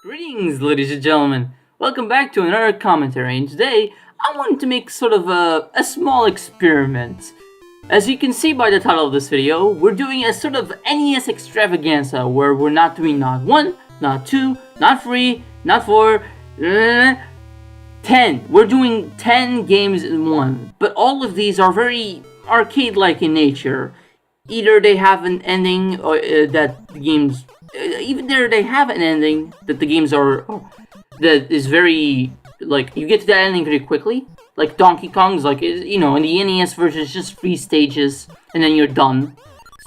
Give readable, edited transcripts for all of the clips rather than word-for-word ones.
Greetings, ladies and gentlemen. Welcome back to another commentary, and today I wanted to make sort of a small experiment. As you can see by the title of this video, we're doing a sort of NES Extravaganza, where we're not doing not one, not two, not three, not four, 10. We're doing 10 games in one, but all of these are very arcade-like in nature. Either they have an ending or that the games even there they have an ending that the games are that is very like you get to that ending very quickly. Like Donkey Kong's in the NES version it's just 3 stages and then you're done.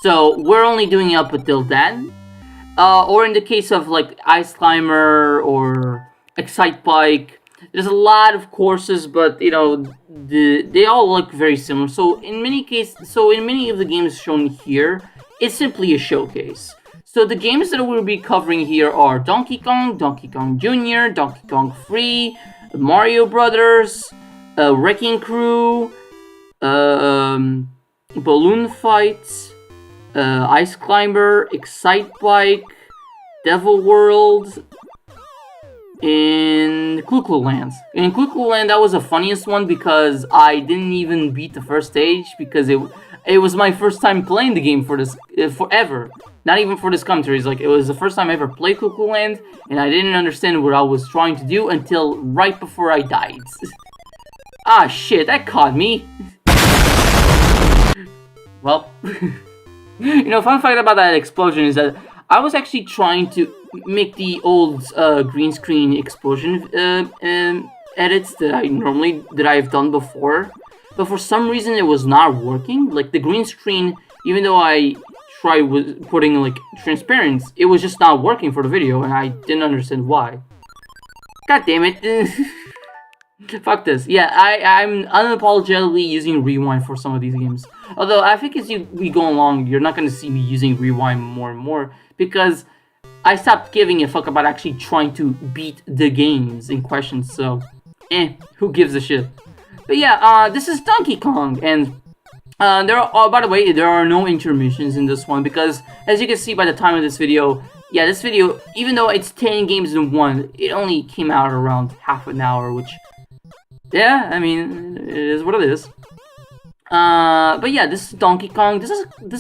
So we're only doing it up until then. Or in the case of like Ice Climber or Excite Bike, there's a lot of courses, but they all look very similar. So in many of the games shown here, it's simply a showcase. So the games that we'll be covering here are Donkey Kong, Donkey Kong Jr., Donkey Kong 3, Mario Brothers, Wrecking Crew, Balloon Fight, Ice Climber, Excite Bike, Devil World, and Clu Land. In Clu Land, that was the funniest one because I didn't even beat the first stage because it was my first time playing the game for this forever. Not even for this commentary. It's like it was the first time I ever played Clu Land, and I didn't understand what I was trying to do until right before I died. Ah shit, that caught me. Well, fun fact about that explosion is that I was actually trying to make the old green screen explosion edits that I've done before, but for some reason it was not working. Like the green screen, even though I tried with putting like transparency, it was just not working for the video, and I didn't understand why. God damn it! Fuck this. Yeah, I'm unapologetically using rewind for some of these games. Although I think as we go along, you're not gonna see me using rewind more and more because I stopped giving a fuck about actually trying to beat the games in question. So, who gives a shit? But yeah, this is Donkey Kong, and by the way, there are no intermissions in this one because, as you can see by the time of this video, this video, even though it's 10 games in one, it only came out around half an hour, which, yeah, I mean, it is what it is. But yeah, this is Donkey Kong. This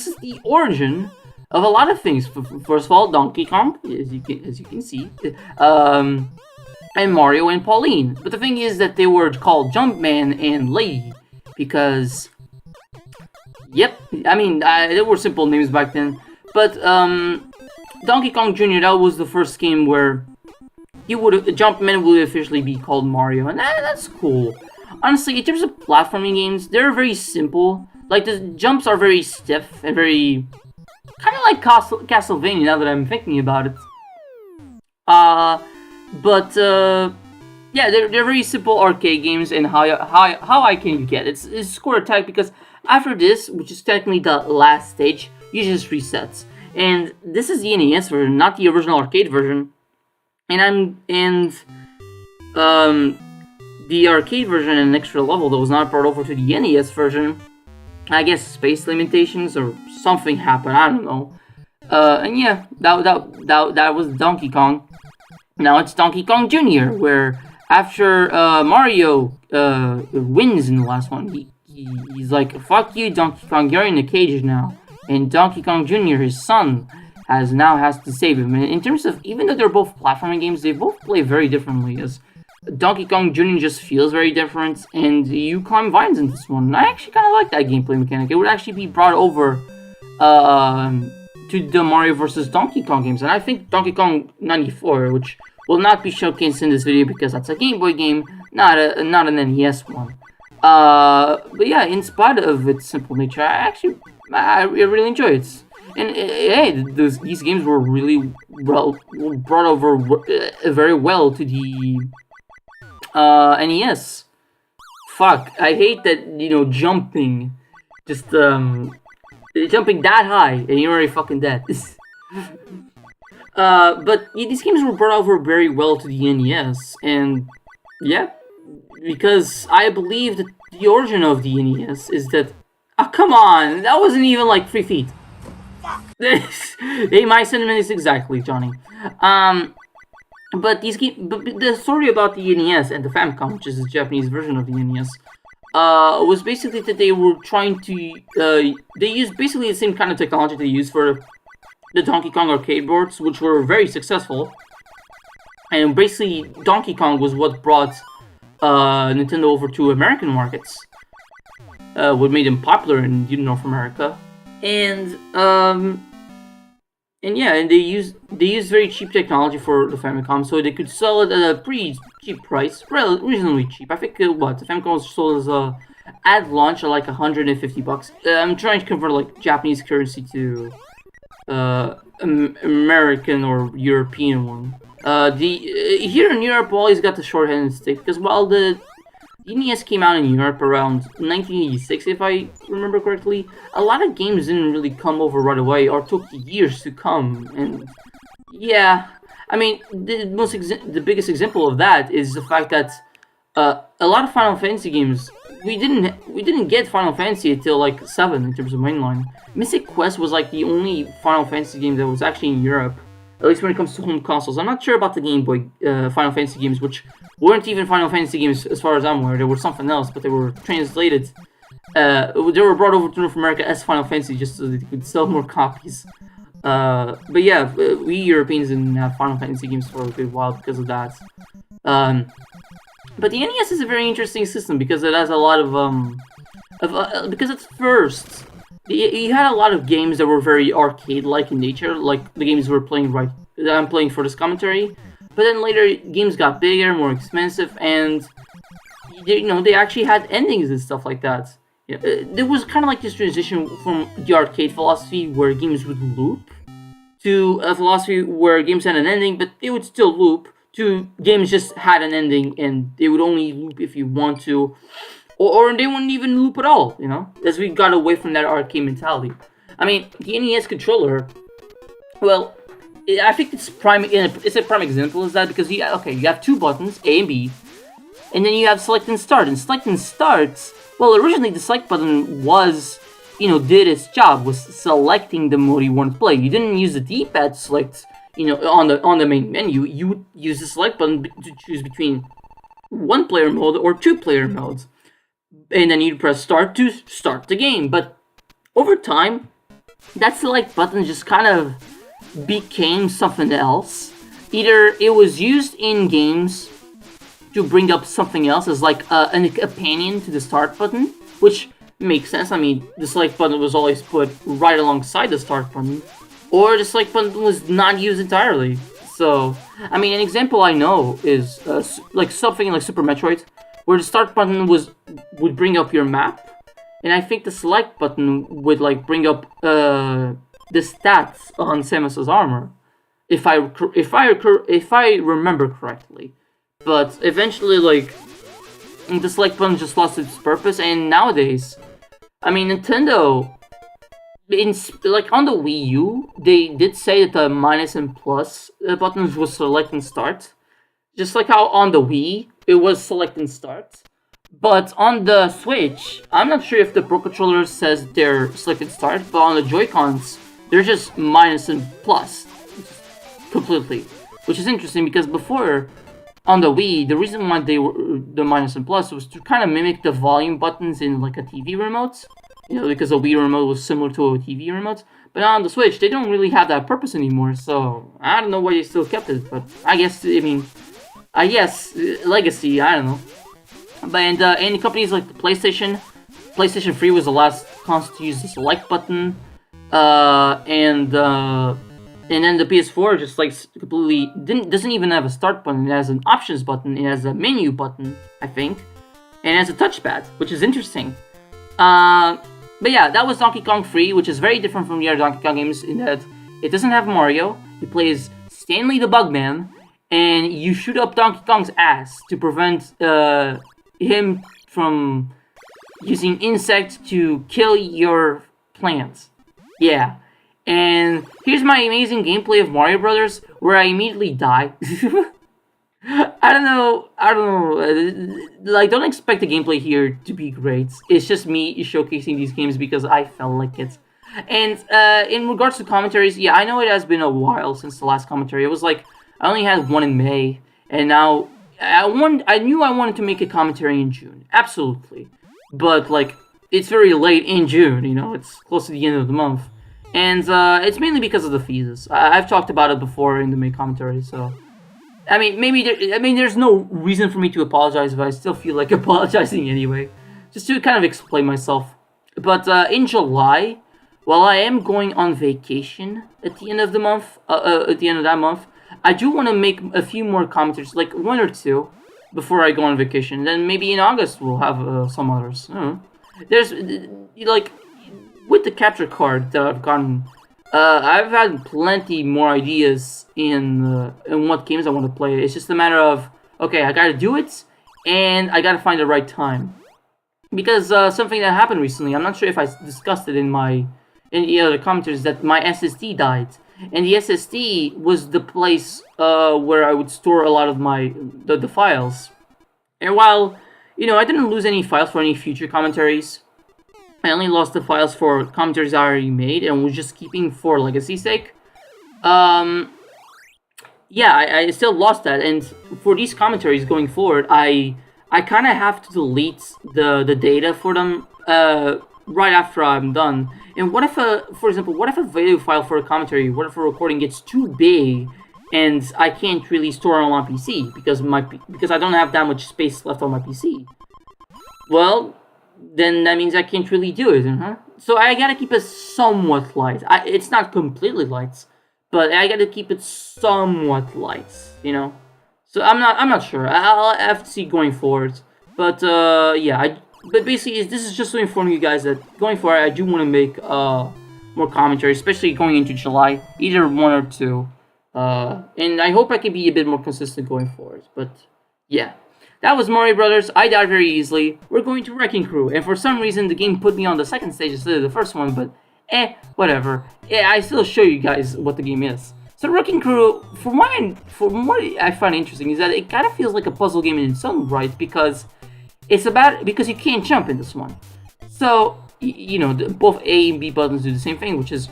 is the origin of a lot of things. First of all, Donkey Kong, as you can see, and Mario and Pauline. But the thing is that they were called Jumpman and Lady because, yep, I mean, there were simple names back then. But Donkey Kong Jr., that was the first game where Jumpman would officially be called Mario, and that's cool. Honestly, in terms of platforming games, they're very simple. Like, the jumps are very stiff and very kind of like Castlevania, now that I'm thinking about it. Yeah, they're very simple arcade games, and how I can get it's score attack because after this, which is technically the last stage, you just resets. And this is the NES version, not the original arcade version. And the arcade version and an extra level that was not brought over to the NES version, I guess space limitations or something happened, I don't know. And yeah, that was Donkey Kong. Now it's Donkey Kong Jr., where after Mario wins in the last one, he's like, fuck you, Donkey Kong, you're in a cage now. And Donkey Kong Jr., his son, has to save him. And in terms of, even though they're both platforming games, they both play very differently, as Donkey Kong Jr. just feels very different, and you climb vines in this one. And I actually kind of like that gameplay mechanic. It would actually be brought over to the Mario vs. Donkey Kong games. And I think Donkey Kong 94, which will not be showcased in this video because that's a Game Boy game, not an NES one. But yeah, in spite of its simple nature, I really enjoy it. And hey, these games were really brought over very well to the NES. Fuck, I hate that, jumping, just jumping that high and you're already fucking dead. But these games were brought over very well to the NES, and yeah, because I believe that the origin of the NES is that, oh come on, that wasn't even like 3 feet. Hey, my sentiments exactly, Johnny. But but the story about the NES and the Famicom, which is the Japanese version of the NES, was basically that they were trying to they used basically the same kind of technology they used for the Donkey Kong arcade boards, which were very successful. And basically, Donkey Kong was what brought Nintendo over to American markets, what made them popular in North America, and yeah, and they used very cheap technology for the Famicom, so they could sell it at a pretty cheap price, reasonably cheap. I think the Famicom was sold as at launch at like $150. I'm trying to convert like Japanese currency to American or European one. Here in Europe, always got the short end of the stick because while the NES came out in Europe around 1986, if I remember correctly, a lot of games didn't really come over right away or took years to come. And yeah, I mean, the biggest example of that is the fact that a lot of Final Fantasy games we didn't get Final Fantasy until like 7 in terms of mainline. Mystic Quest was like the only Final Fantasy game that was actually in Europe, at least when it comes to home consoles. I'm not sure about the Game Boy Final Fantasy games, which weren't even Final Fantasy games as far as I'm aware. They were something else, but they were translated. They were brought over to North America as Final Fantasy just so they could sell more copies. But yeah, we Europeans didn't have Final Fantasy games for a good while because of that. But the NES is a very interesting system because it has a lot of because it's first. You had a lot of games that were very arcade-like in nature, like the games we're playing that I'm playing for this commentary. But then later, games got bigger, more expensive, and they actually had endings and stuff like that. There was kind of like this transition from the arcade philosophy where games would loop to a philosophy where games had an ending, but they would still loop. To games just had an ending and they would only loop if you want to. Or they wouldn't even loop at all, as we got away from that arcade mentality. I mean, the NES controller, well, I think it's a prime example of that because you have two buttons, A and B, and then you have select and start. And select and start, well, originally the select button was, did its job, was selecting the mode you want to play. You didn't use the D-pad to select, on the main menu. You would use the select button to choose between one-player mode or two-player modes. And then you'd press start to start the game. But over time, that select button just kind of became something else. Either it was used in games to bring up something else as like a companion to the start button, which makes sense. I mean, the select button was always put right alongside the start button, or the select button was not used entirely. So, I mean, an example I know is like something like Super Metroid, where the start button would bring up your map, and I think the select button would like bring up the stats on Samus's armor, if I remember correctly. But eventually, like, the select button just lost its purpose, and nowadays, I mean, Nintendo, like on the Wii U, they did say that the minus and plus buttons was select and start, just like how on the Wii it was select and start. But on the Switch, I'm not sure if the Pro Controller says they're select and start, but on the Joy-Cons, they're just minus and plus completely, which is interesting because before on the Wii, the reason why they were the minus and plus was to kind of mimic the volume buttons in like a TV remote, because a Wii remote was similar to a TV remote. But on the Switch, they don't really have that purpose anymore, so I don't know why they still kept it, but I guess legacy, I don't know. But and companies like the PlayStation 3 was the last console to use the select button, and then the PS4 just like completely doesn't even have a start button. It has an options button, it has a menu button, I think, and it has a touchpad, which is interesting. But yeah, that was Donkey Kong 3, which is very different from the other Donkey Kong games in that it doesn't have Mario. He plays Stanley the Bugman, and you shoot up Donkey Kong's ass to prevent him from using insects to kill your plants. Yeah. And here's my amazing gameplay of Mario Brothers, where I immediately die. I don't know. Like, don't expect the gameplay here to be great. It's just me showcasing these games because I felt like it. And in regards to commentaries, yeah, I know it has been a while since the last commentary. It was like I only had one in May, and now I knew I wanted to make a commentary in June, absolutely, but like it's very late in June. It's close to the end of the month, and it's mainly because of the fees. I've talked about it before in the May commentary, so. I mean, there's no reason for me to apologize, but I still feel like apologizing anyway, just to kind of explain myself. But in July, while I am going on vacation at the end of the month, at the end of that month, I do want to make a few more commentaries, like one or two, before I go on vacation. Then maybe in August we'll have some others. I don't know. There's like with the capture card that I've gotten. I've had plenty more ideas in what games I want to play. It's just a matter of, okay, I gotta do it, and I gotta find the right time. Because something that happened recently, I'm not sure if I discussed it in the other commentaries, that my SSD died. And the SSD was the place where I would store a lot of the files. And while, I didn't lose any files for any future commentaries, I only lost the files for commentaries I already made and was just keeping for legacy's sake. Yeah, I still lost that, and for these commentaries going forward, I kind of have to delete the data for them right after I'm done. And what if for example, what if a video file for a commentary, what if a recording gets too big and I can't really store it on my PC because I don't have that much space left on my PC? Well, then that means I can't really do it, So I gotta keep it somewhat light. It's not completely light, but I gotta keep it somewhat light, So I'm not sure. I'll have to see going forward. But yeah, but basically this is just to inform you guys that going forward I do want to make more commentary, especially going into July, either one or two. And I hope I can be a bit more consistent going forward. But yeah. That was Mario Brothers. I died very easily. We're going to Wrecking Crew, and for some reason the game put me on the second stage instead of the first one, but whatever. I still show you guys what the game is. So Wrecking Crew, from what I find interesting, is that it kind of feels like a puzzle game in its own right, because you can't jump in this one. So, both A and B buttons do the same thing, which is,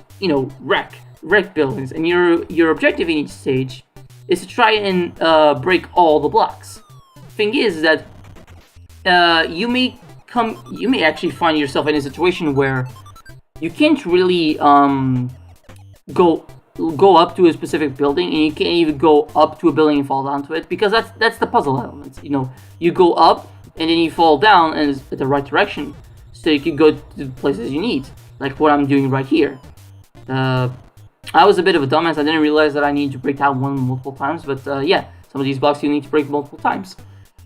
wreck buildings, and your objective in each stage is to try and break all the blocks. Thing is that you may actually find yourself in a situation where you can't really go up to a specific building, and you can't even go up to a building and fall down to it, because that's the puzzle element. You go up and then you fall down and it's at the right direction, so you can go to the places you need, like what I'm doing right here. I was a bit of a dumbass. I didn't realize that I need to break that one multiple times, but yeah, some of these blocks you need to break multiple times.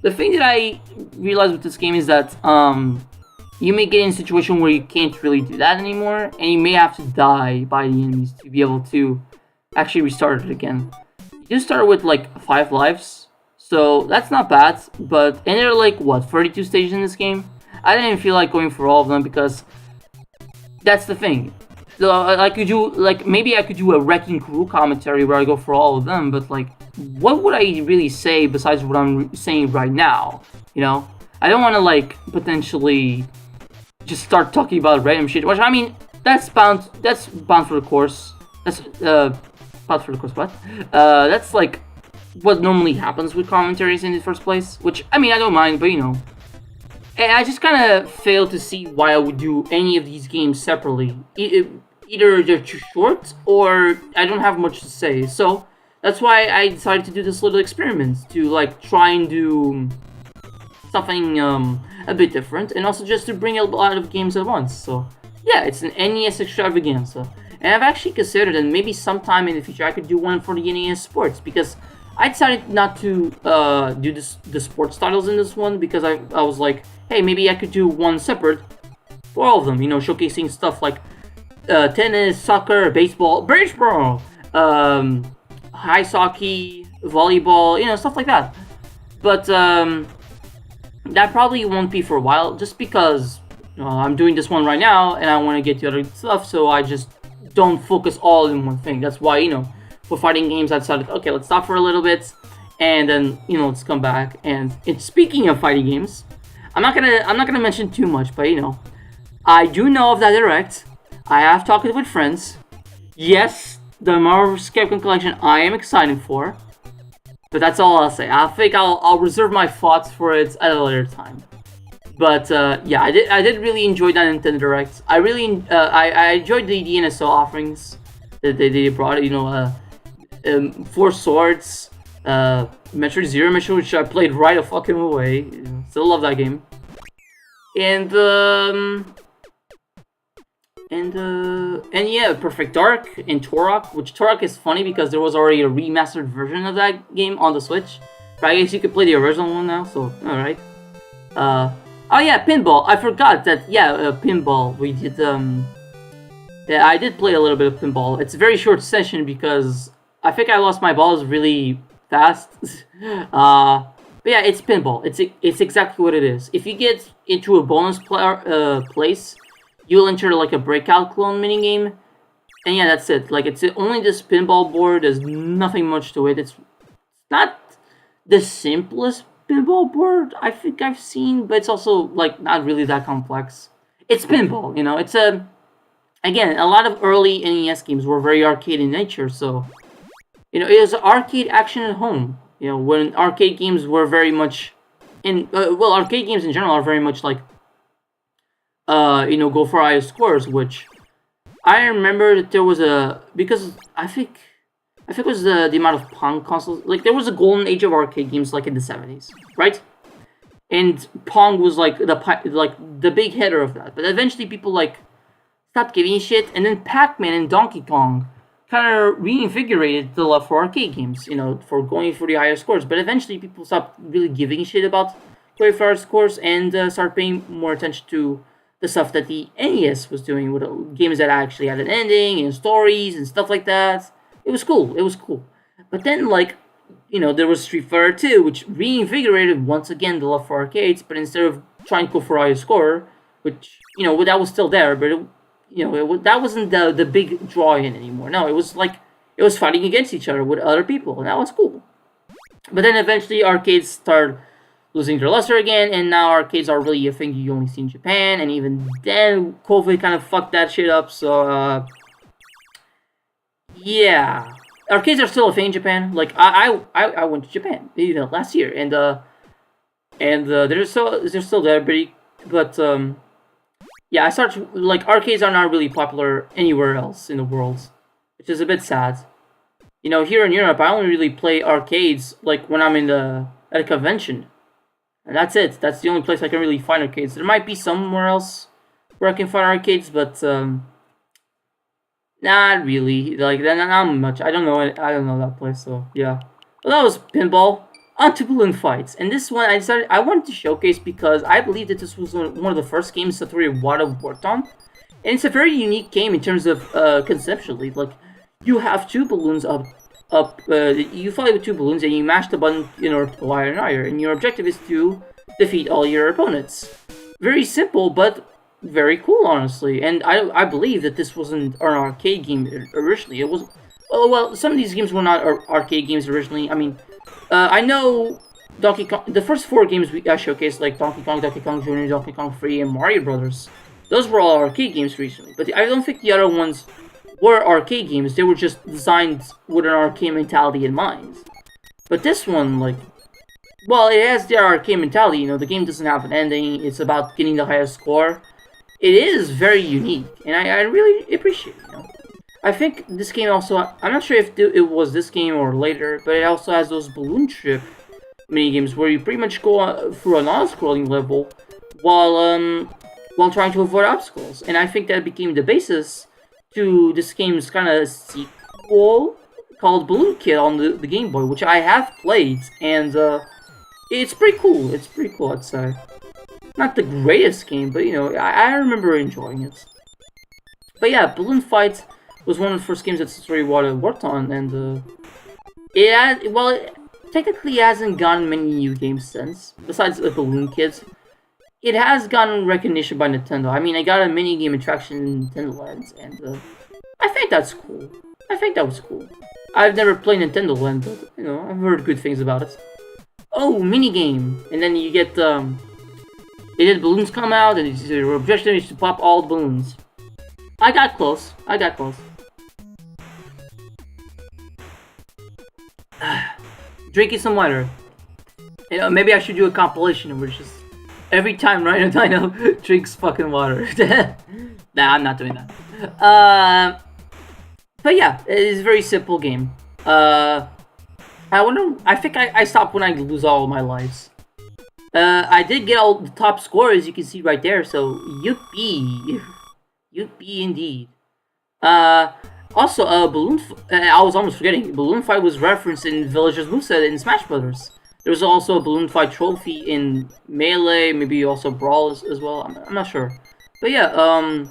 The thing that I realized with this game is that you may get in a situation where you can't really do that anymore, and you may have to die by the enemies to be able to actually restart it again. You do start with like 5 lives, so that's not bad, and there are like, 32 stages in this game? I didn't feel like going for all of them, because that's the thing. So, maybe I could do a Wrecking Crew commentary where I go for all of them, but what would I really say besides what I'm saying right now? I don't want to potentially just start talking about random shit. Which, I mean, that's bound for the course. That's bound for the course. What? That's what normally happens with commentaries in the first place. Which, I mean, I don't mind, but I just kind of failed to see why I would do any of these games separately. Either they're too short, or I don't have much to say. So that's why I decided to do this little experiment to try and do something a bit different, and also just to bring a lot of games at once. So yeah, it's an NES Extravaganza, and I've actually considered that maybe sometime in the future I could do one for the NES Sports, because I decided not to do the sports titles in this one, because I was like, hey, maybe I could do one separate for all of them, showcasing stuff like tennis, soccer, baseball, ice hockey, volleyball, stuff like that. But that probably won't be for a while, just because I'm doing this one right now and I want to get to other stuff, so I just don't focus all in one thing. That's why, for fighting games, I decided, okay, let's stop for a little bit, and then, let's come back. And speaking of fighting games, I'm not gonna mention too much, but I do know of that Direct. I have talked with friends. Yes, the Marvel Capcom Collection I am excited for. But that's all I'll say. I think I'll reserve my thoughts for it at a later time. But yeah, I did really enjoy that Nintendo Direct. I enjoyed the NSO offerings that they brought. Four Swords, Metroid Zero Mission, which I played right a fucking away. Still love that game. And yeah, Perfect Dark and Turok, which Turok is funny because there was already a remastered version of that game on the Switch. But I guess you could play the original one now, so alright. Oh yeah, pinball. I forgot that, pinball. We did, yeah, I did play a little bit of pinball. It's a very short session because I think I lost my balls really fast. But yeah, it's pinball. It's exactly what it is. If you get into a bonus place, you'll enter like a breakout clone minigame. And yeah, that's it. Like, it's only this pinball board. There's nothing much to it. It's not the simplest pinball board I think I've seen, but it's also like not really that complex. It's pinball, It's again, a lot of early NES games were very arcade in nature, so it was arcade action at home. When arcade games were very much arcade games in general are very much like go for higher scores, which I remember that there was because I think it was the amount of Pong consoles. Like, there was a golden age of arcade games, like in the 70s, right? And Pong was like the big hitter of that. But eventually, people stopped giving a shit, and then Pac-Man and Donkey Kong kind of reinvigorated the love for arcade games, for going for the higher scores. But eventually, people stopped really giving a shit about going for higher scores and started paying more attention to the stuff that the NES was doing with games that actually had an ending and stories and stuff like that. It was cool. But then, there was Street Fighter 2, which reinvigorated once again the love for arcades, but instead of trying to go for a higher score, which, that was still there, but, that wasn't the big draw in anymore. No, it was fighting against each other with other people, and that was cool. But then eventually arcades started losing their luster again, and now arcades are really a thing you only see in Japan, and even then, COVID kind of fucked that shit up, so, yeah, arcades are still a thing in Japan. Like, I went to Japan, last year, and they're still there, but yeah, I started arcades are not really popular anywhere else in the world, which is a bit sad. Here in Europe, I only really play arcades when I'm at a convention, and that's it. That's the only place I can really find arcades. There might be somewhere else where I can find arcades, but not really. Not much. I don't know that place. So yeah. Well, that was pinball. On to balloon fights, and this one I decided I wanted to showcase because I believe that this was one of the first games Satoru Iwata worked on, and it's a very unique game in terms of conceptually. You have two balloons up. You fly with two balloons, and you mash the button in order to go higher and higher, and your objective is to defeat all your opponents. Very simple, but very cool, honestly. And I believe that this wasn't an arcade game originally. It was, well, some of these games were not arcade games originally. I mean, I know Donkey Kong, the first four games I showcased, like Donkey Kong Jr., Donkey Kong 3, and Mario Brothers, those were all arcade games recently. But I don't think the other ones were arcade games. They were just designed with an arcade mentality in mind. But this one, well, it has the arcade mentality. The game doesn't have an ending. It's about getting the highest score. It is very unique, and I really appreciate it, I think this game also, I'm not sure if it was this game or later, but it also has those balloon trip minigames where you pretty much go through a non-scrolling level while trying to avoid obstacles. And I think that became the basis to this game's kind of sequel called Balloon Kid on the Game Boy, which I have played, and it's pretty cool. It's pretty cool, I'd say. Not the greatest game, but I remember enjoying it. But yeah, Balloon Fight was one of the first games that Satoru Iwata worked on, and it technically hasn't gotten many new games since, besides Balloon Kids. It has gotten recognition by Nintendo. I mean, I got a mini-game attraction in Nintendo Land, and I think that's cool. I think that was cool. I've never played Nintendo Land, but, I've heard good things about it. Oh, mini-game! And then you get, balloons come out, and your objective is to pop all the balloons. I got close. drinking some water. You know, maybe I should do a compilation where it's just every time Rhino Dino drinks fucking water. Nah, I'm not doing that. But yeah, it is a very simple game. I think I stopped when I lose all of my lives. I did get all the top score, as you can see right there, so yippee. Yippee indeed. Also, I was almost forgetting, Balloon Fight was referenced in Villager's moveset in Smash Brothers. There was also a Balloon Fight trophy in Melee, maybe also Brawl as well, I'm not sure. But yeah,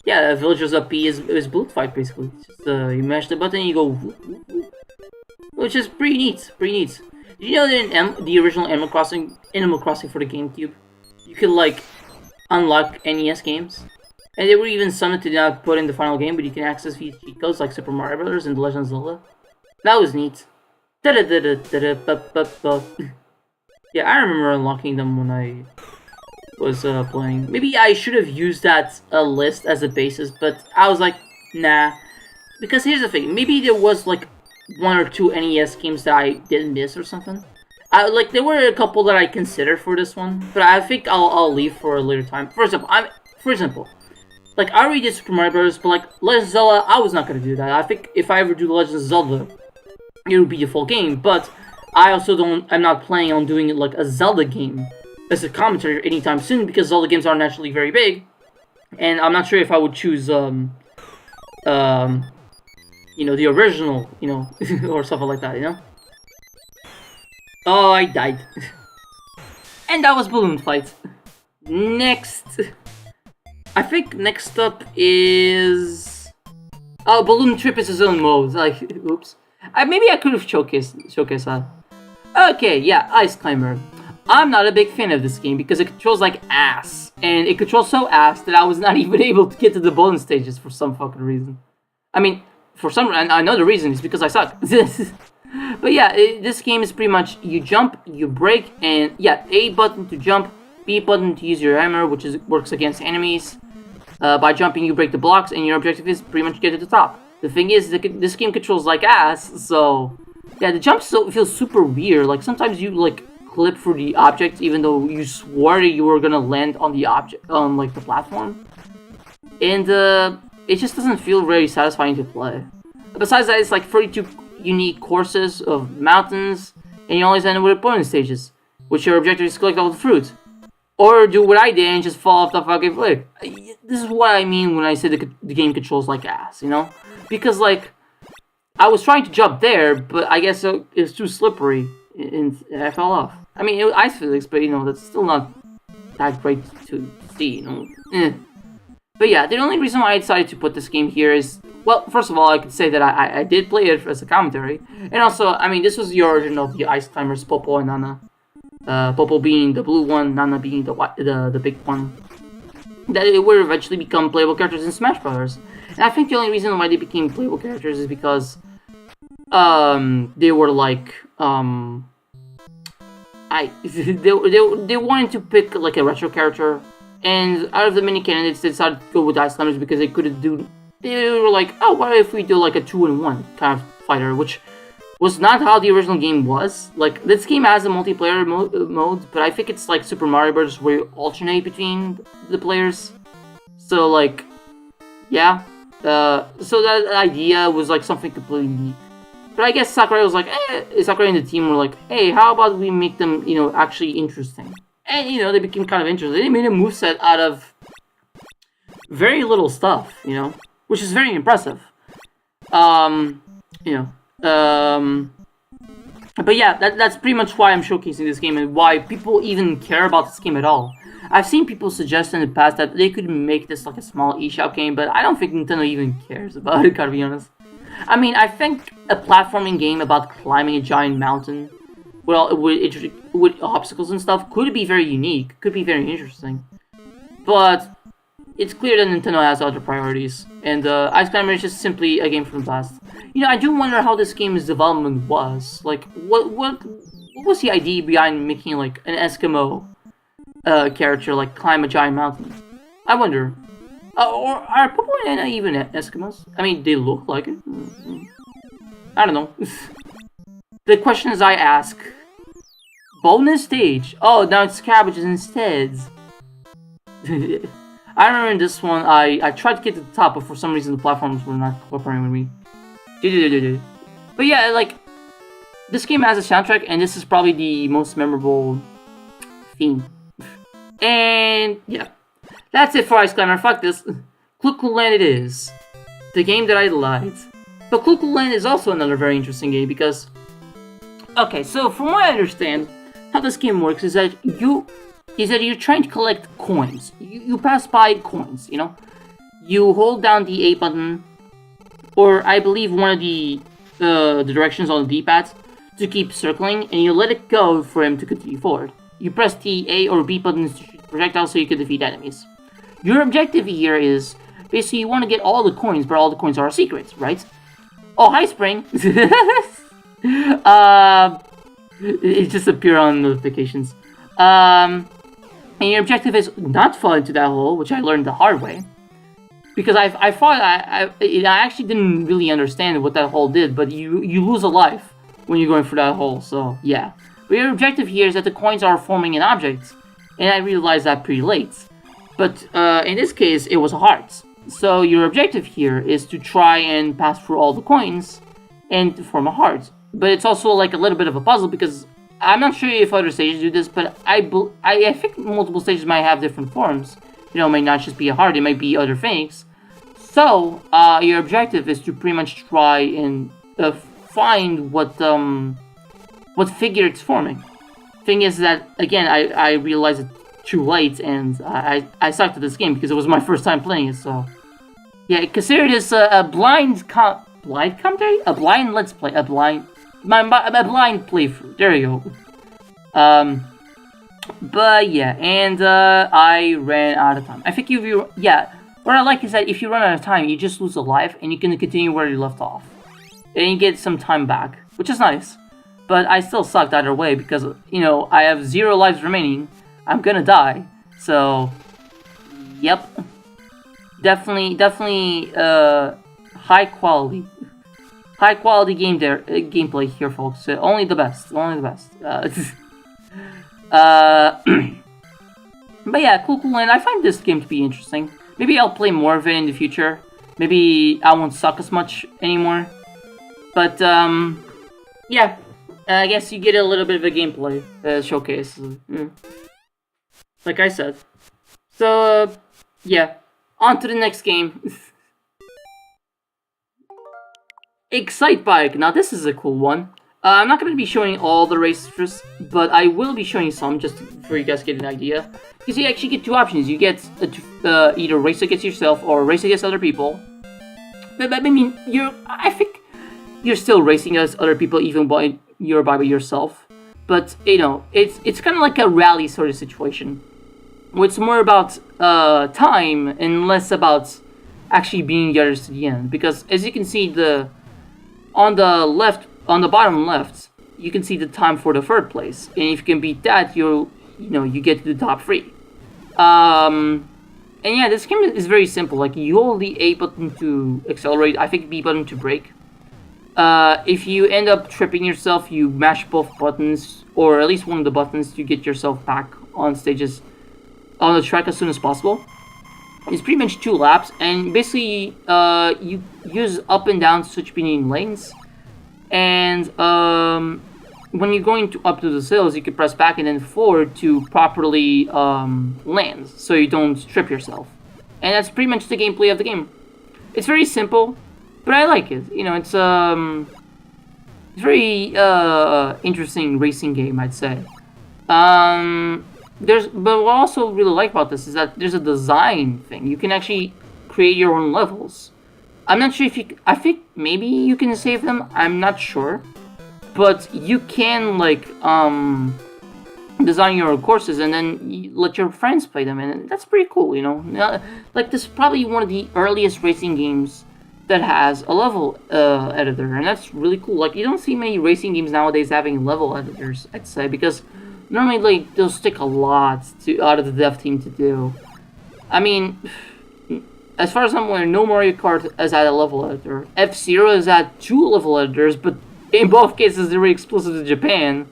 yeah, Villager's up B is Balloon Fight, basically. Just, you mash the button and you go whoop, whoop, whoop. Which is pretty neat, Did you know that in the original Animal Crossing for the GameCube, you could, like, unlock NES games? And they were even summoned to not put in the final game, but you can access these cheat codes like Super Mario Brothers and The Legend of Zelda. That was neat. Yeah, I remember unlocking them when I was playing. Maybe I should have used that list as a basis, but I was like, nah. Because here's the thing, maybe there was like 1 or 2 NES games that I didn't miss or something. Like there were a couple that I considered for this one, but I think I'll leave for a later time. For example, like I already did Super Mario Bros., but like Legend of Zelda, I was not gonna do that. I think if I ever do Legend of Zelda, it would be a full game. But I also I'm not planning on doing it like a Zelda game as a commentary anytime soon because Zelda games aren't naturally very big, and I'm not sure if I would choose you know, the original, you know, or something like that, you know. Oh, I died. And that was Balloon Fight. Next. I think next up is... Oh, Balloon Trip is his own mode. Like, oops. Maybe I could have showcased that. Okay, yeah, Ice Climber. I'm not a big fan of this game because it controls like ass. And it controls so ass that I was not even able to get to the bonus stages for some fucking reason. I mean, for some reason, I know the reason is because I suck. But yeah, this game is pretty much you jump, you break, and yeah, A button to jump, B button to use your hammer, which works against enemies. By jumping, you break the blocks, and your objective is pretty much get to the top. The thing is, this game controls like ass, so yeah, the jumps feel super weird. Like sometimes you like clip for the object, even though you swore that you were gonna land on the object, on like the platform, and it just doesn't feel very satisfying to play. Besides that, it's like 32 unique courses of mountains, and you always end up with bonus stages, which your objective is to collect all the fruit. Or do what I did and just fall off the fucking cliff. This is what I mean when I say the game controls like ass, you know? Because, like, I was trying to jump there, but I guess it was too slippery, and I fell off. I mean, it was ice physics, but, you know, that's still not that great to see, you know? But yeah, the only reason why I decided to put this game here is, well, first of all, I could say that I did play it as a commentary. And also, I mean, this was the origin of the Ice Climbers, Popo and Nana. Popo being the blue one, Nana being the big one. That it would eventually become playable characters in Smash Brothers. And I think the only reason why they became playable characters is because they were like they wanted to pick like a retro character, and out of the many candidates they decided to go with Ice Climbers because they couldn't do. They were like, oh, what if we do like a 2-in-1 kind of fighter, which was not how the original game was. Like, this game has a multiplayer mode, but I think it's like Super Mario Bros. Where you alternate between the players. So, like, yeah. So that idea was like something completely unique. But I guess Sakurai was like, Sakurai and the team were like, hey, how about we make them, you know, actually interesting? And, you know, they became kind of interesting. They made a moveset out of very little stuff, you know, which is very impressive. You know. But yeah, that's pretty much why I'm showcasing this game and why people even care about this game at all. I've seen people suggest in the past that they could make this like a small eShop game, but I don't think Nintendo even cares about it, gotta be honest. I mean, I think a platforming game about climbing a giant mountain with obstacles and stuff could be very unique, could be very interesting. But it's clear that Nintendo has other priorities, and Ice Climber is just simply a game from the past. You know, I do wonder how this game's development was. Like, what was the idea behind making, like, an Eskimo character, like, climb a giant mountain? I wonder. Or are Popo and Nana even Eskimos? I mean, they look like it. I don't know. the questions I ask. Bonus stage. Oh, now it's cabbages instead. I remember in this one, I tried to get to the top, but for some reason the platforms were not cooperating with me. But yeah, like, this game has a soundtrack, and this is probably the most memorable theme. And yeah, that's it for Ice Climber. Fuck this. Cuckoo Land it is. The game that I liked. But Cuckoo Land is also another very interesting game because... Okay, so from what I understand, how this game works is that you're trying to collect coins. You pass by coins, you know? You hold down the A button, or I believe one of the directions on the D-pad to keep circling, and you let it go for him to continue forward. You press the A or B buttons to shoot projectiles so you can defeat enemies. Your objective here is, basically you want to get all the coins, but all the coins are secrets, right? Oh, hi Spring! It just appeared on notifications. And your objective is not fall into that hole, which I learned the hard way. Because I actually didn't really understand what that hole did, but you lose a life when you're going for that hole, so yeah. But your objective here is that the coins are forming an object, and I realized that pretty late. But in this case, it was a heart. So your objective here is to try and pass through all the coins and to form a heart. But it's also like a little bit of a puzzle because I'm not sure if other stages do this, but I think multiple stages might have different forms. You know, it might not just be a heart, it might be other things. So your objective is to pretty much try and find what figure it's forming. Thing is that, again, I realized it too late, and I sucked at this game because it was my first time playing it, so... Yeah, consider this a blind commentary? A blind let's play, a blind playthrough, there you go. But yeah, and I ran out of time. I think what I like is that if you run out of time, you just lose a life, and you can continue where you left off. And you get some time back, which is nice. But I still sucked either way, because, you know, I have 0 lives remaining. I'm gonna die, so... Yep. Definitely, high quality gameplay here, folks. Only the best. But yeah, Cool Land, I find this game to be interesting. Maybe I'll play more of it in the future. Maybe I won't suck as much anymore. But, yeah. I guess you get a little bit of a gameplay showcase. Like I said. So, yeah. On to the next game. Excite Bike. Now, this is a cool one. I'm not going to be showing all the races, but I will be showing some just for you guys to get an idea. Because you actually get 2 options. You get either race against yourself or race against other people. But, I mean, I think you're still racing against other people even when you're by yourself. But, you know, it's kind of like a rally sort of situation. It's more about time and less about actually being the others to the end. Because as you can see, on the bottom left, you can see the time for the 3rd place. And if you can beat that, you get to the top 3. And yeah, this game is very simple. Like, you hold the A button to accelerate, I think B button to brake. If you end up tripping yourself, you mash both buttons, or at least one of the buttons, to get yourself back on stages, on the track as soon as possible. It's pretty much 2 laps, and basically, you use up and down to switch between lanes. And when you're going up to the sills, you can press back and then forward to properly land, so you don't trip yourself. And that's pretty much the gameplay of the game. It's very simple, but I like it. You know, it's very interesting racing game, I'd say. But what I also really like about this is that there's a design thing. You can actually create your own levels. I'm not sure if I think maybe you can save them. I'm not sure. But you can, like, design your own courses and then you let your friends play them. And that's pretty cool, you know. Like, this is probably one of the earliest racing games that has a level editor. And that's really cool. Like, you don't see many racing games nowadays having level editors, I'd say. Because normally, like, they'll stick a lot out of the dev team to do. I mean, as far as I'm aware, no Mario Kart has had a level editor. F-Zero has had 2 level editors, but In both cases, they were exclusive to Japan.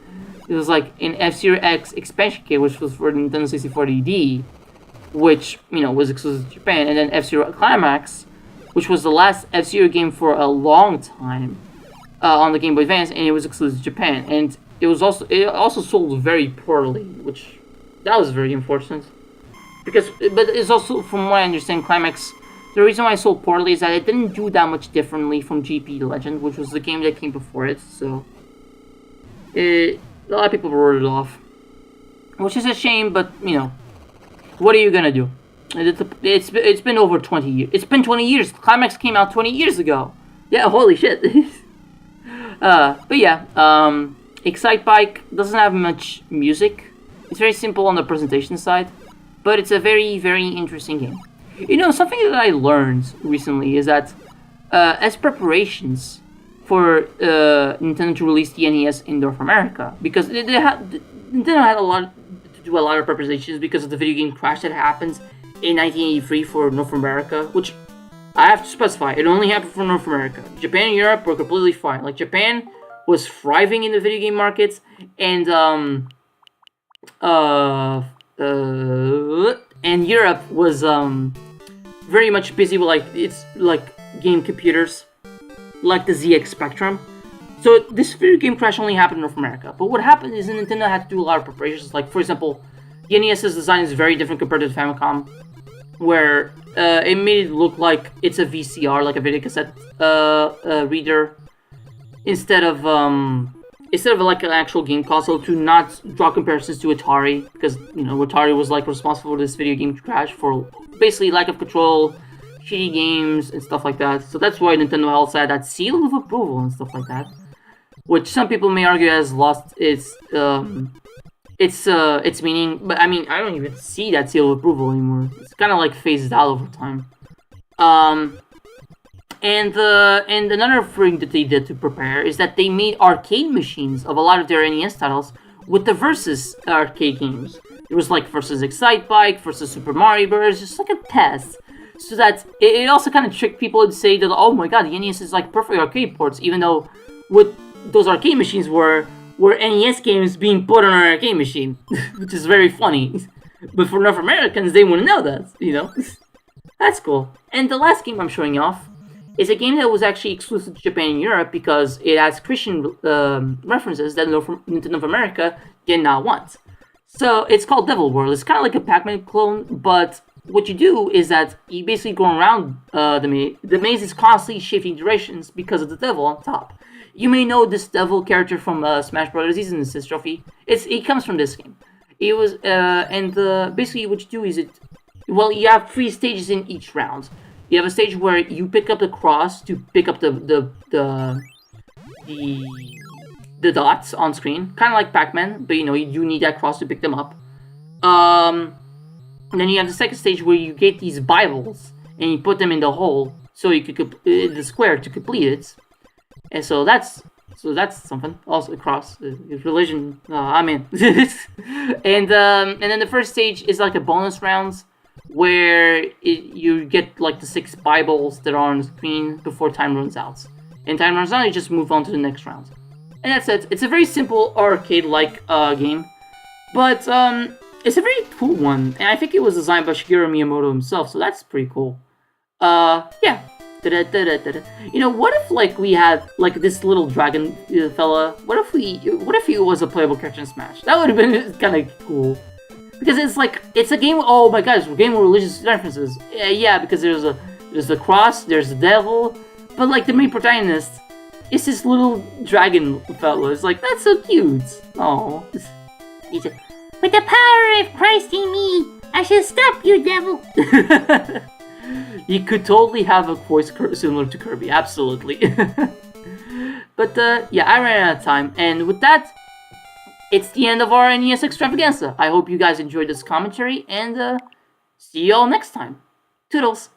It was like in F-Zero X expansion kit, which was for Nintendo 64 DD, which, was exclusive to Japan, and then F-Zero Climax, which was the last F-Zero game for a long time on the Game Boy Advance, and it was exclusive to Japan. And it also sold very poorly, which that was very unfortunate. But it's also, from what I understand, Climax, the reason why it sold poorly is that it didn't do that much differently from GP Legend, which was the game that came before it. So a lot of people wrote it off, which is a shame. But what are you gonna do? It's been over 20 years. It's been 20 years. Climax came out 20 years ago. Yeah, holy shit. But yeah, Excite Bike doesn't have much music. It's very simple on the presentation side, but it's a very, very interesting game. Something that I learned recently is that as preparations for Nintendo to release the NES in North America, because Nintendo had to do a lot of preparations because of the video game crash that happened in 1983 for North America, which I have to specify, it only happened for North America. Japan and Europe were completely fine. Like, Japan was thriving in the video game markets, and Europe was very much busy with game computers, like the ZX Spectrum. So this video game crash only happened in North America. But what happened is Nintendo had to do a lot of preparations. Like, for example, the NES's design is very different compared to the Famicom, where it made it look like it's a VCR, like a video cassette reader, instead of like an actual game console, to not draw comparisons to Atari, because Atari was like responsible for this video game crash for basically lack of control, shitty games and stuff like that. So that's why Nintendo also had that seal of approval and stuff like that, which some people may argue has lost its meaning. But I mean, I don't even see that seal of approval anymore. It's kind of like phased out over time. And another thing that they did to prepare is that they made arcade machines of a lot of their NES titles with the Versus arcade games. It was like Versus Excite Bike, Versus Super Mario Bros., just like a test. So that it also kind of tricked people to say that, oh my god, the NES is like perfect arcade ports, even though what those arcade machines were NES games being put on an arcade machine, which is very funny. But for North Americans, they wouldn't know that, That's cool. And the last game I'm showing off is a game that was actually exclusive to Japan and Europe because it has Christian references that Nintendo of America did not want. So it's called Devil World. It's kind of like a Pac-Man clone, but what you do is that you basically go around the maze. The maze is constantly shifting directions because of the devil on top. You may know this devil character from Smash Brothers. He's in the assist trophy. It comes from this game. It was basically what you do is you have 3 stages in each round. You have a stage where you pick up the cross to pick up the dots on screen, kind of like Pac-Man, but you do need that cross to pick them up. And then you have the second stage where you get these Bibles and you put them in the hole so you could the square to complete it. And so that's something. Also, cross religion. I'm in. And then the first stage is like a bonus rounds, where you get like the 6 Bibles that are on the screen before time runs out. And time runs out, you just move on to the next round. And that's it. It's a very simple arcade-like game, but it's a very cool one. And I think it was designed by Shigeru Miyamoto himself, so that's pretty cool. Yeah. What if we had like this little dragon fella? What if he was a playable character in Smash? That would have been kind of cool. Because it's a game. Oh my gosh, a game with religious references. Yeah, because there's the cross, there's the devil, but the main protagonist is this little dragon fellow. It's that's so cute. Oh, he's with the power of Christ in me, I shall stop you, devil. You could totally have a voice similar to Kirby, absolutely. But yeah, I ran out of time, and with that, it's the end of our NES Extravaganza. I hope you guys enjoyed this commentary, and see you all next time. Toodles!